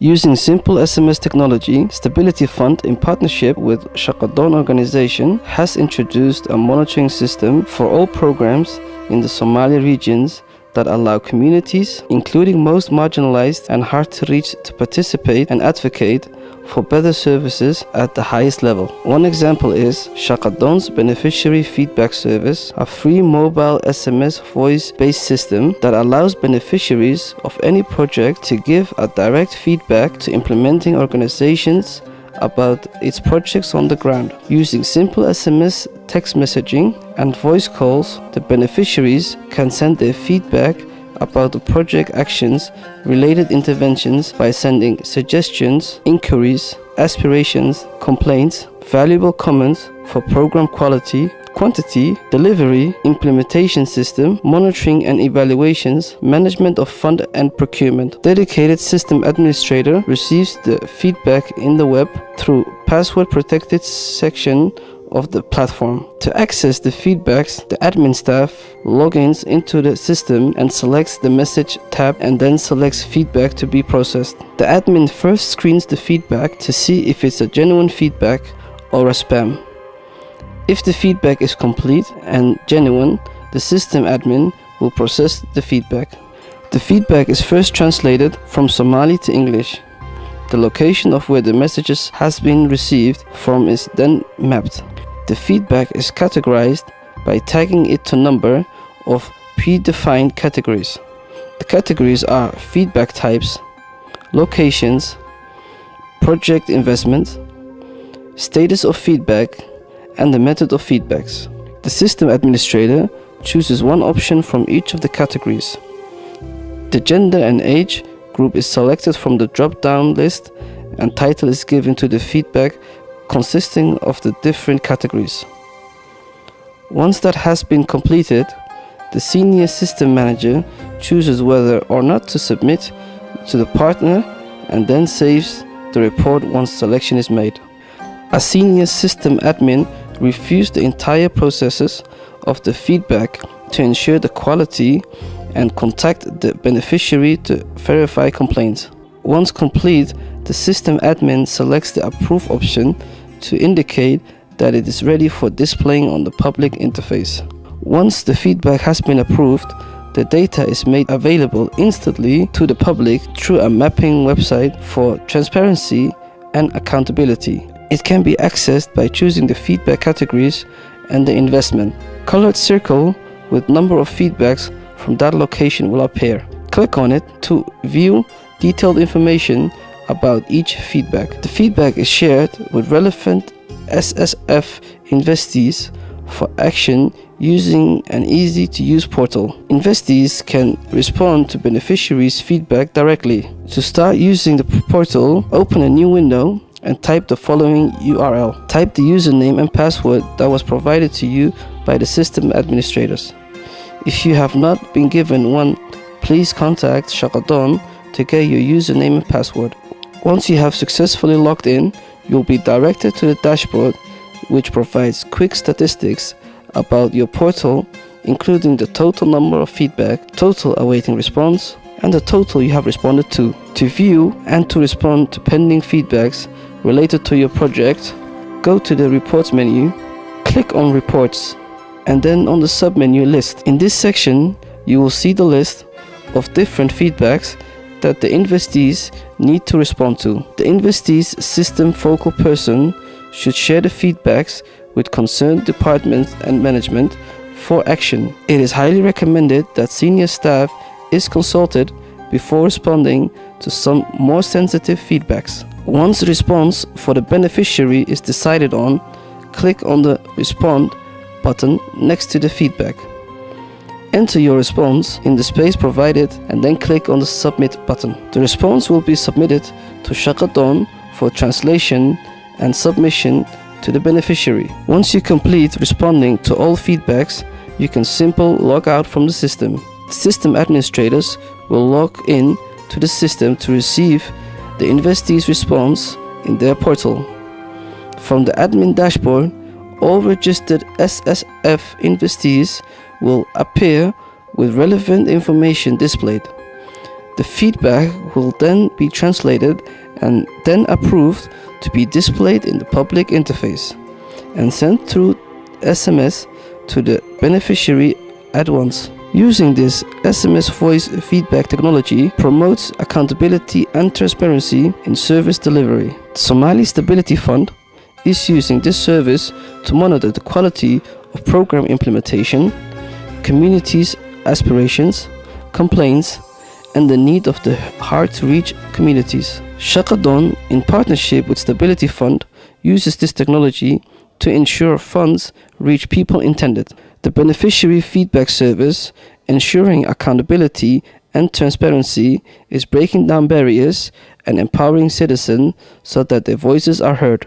Using simple SMS technology, Stability Fund, in partnership with Shaqodoon organization, has introduced a monitoring system for all programs in the Somali regions that allow communities, including most marginalized and hard to reach, to participate and advocate for better services at the highest level. One example is Shaqodoon's Beneficiary Feedback Service, a free mobile SMS voice-based system that allows beneficiaries of any project to give a direct feedback to implementing organizations about its projects on the ground. Using simple SMS, text messaging, and voice calls, the beneficiaries can send their feedback about the project actions, related interventions by sending suggestions, inquiries, aspirations, complaints, valuable comments for program quality, quantity, delivery, implementation system, monitoring and evaluations, management of fund and procurement. Dedicated system administrator receives the feedback in the web through password protected section of the platform. To access the feedbacks, the admin staff logins into the system and selects the message tab and then selects feedback to be processed. The admin first screens the feedback to see if it's a genuine feedback or a spam. If the feedback is complete and genuine, the system admin will process the feedback. The feedback is first translated from Somali to English. The location of where the messages has been received from is then mapped. The feedback is categorized by tagging it to number of predefined categories. The categories are feedback types, locations, project investment, status of feedback, and the method of feedbacks. The system administrator chooses one option from each of the categories. The gender and age group is selected from the drop-down list, and title is given to the feedback consisting of the different categories. Once that has been completed, the senior system manager chooses whether or not to submit to the partner and then saves the report once selection is made. A senior system admin reviews the entire processes of the feedback to ensure the quality and contact the beneficiary to verify complaints. Once complete, the system admin selects the approve option to indicate that it is ready for displaying on the public interface. Once the feedback has been approved, the data is made available instantly to the public through a mapping website for transparency and accountability. It can be accessed by choosing the feedback categories and the investment. Colored circle with number of feedbacks from that location will appear. Click on it to view detailed information about each feedback. The feedback is shared with relevant SSF investees for action using an easy-to-use portal. Investees can respond to beneficiaries' feedback directly. To start using the portal, open a new window and type the following URL. Type the username and password that was provided to you by the system administrators. If you have not been given one, please contact Shaqodoon to get your username and password. Once you have successfully logged in, you'll be directed to the dashboard, which provides quick statistics about your portal, including the total number of feedback, total awaiting response, and the total you have responded to. To view and to respond to pending feedbacks related to your project, go to the Reports menu, click on Reports, and then on the submenu List. In this section, you will see the list of different feedbacks that the investees need to respond to. The investee's system focal person should share the feedbacks with concerned departments and management for action. It is highly recommended that senior staff is consulted before responding to some more sensitive feedbacks. Once the response for the beneficiary is decided on, click on the Respond button next to the feedback. Enter your response in the space provided and then click on the Submit button. The response will be submitted to Shaqodoon for translation and submission to the beneficiary. Once you complete responding to all feedbacks, you can simply log out from the system. The system administrators will log in to the system to receive the investee's response in their portal. From the admin dashboard, all registered SSF investees will appear with relevant information displayed. The feedback will then be translated and then approved to be displayed in the public interface and sent through SMS to the beneficiary at once. Using this SMS voice feedback technology promotes accountability and transparency in service delivery. The Somali Stability Fund is using this service to monitor the quality of program implementation, communities' aspirations, complaints, and the need of the hard-to-reach communities. Shaqodoon, in partnership with Stability Fund, uses this technology to ensure funds reach people intended. The beneficiary feedback service, ensuring accountability and transparency, is breaking down barriers and empowering citizens so that their voices are heard.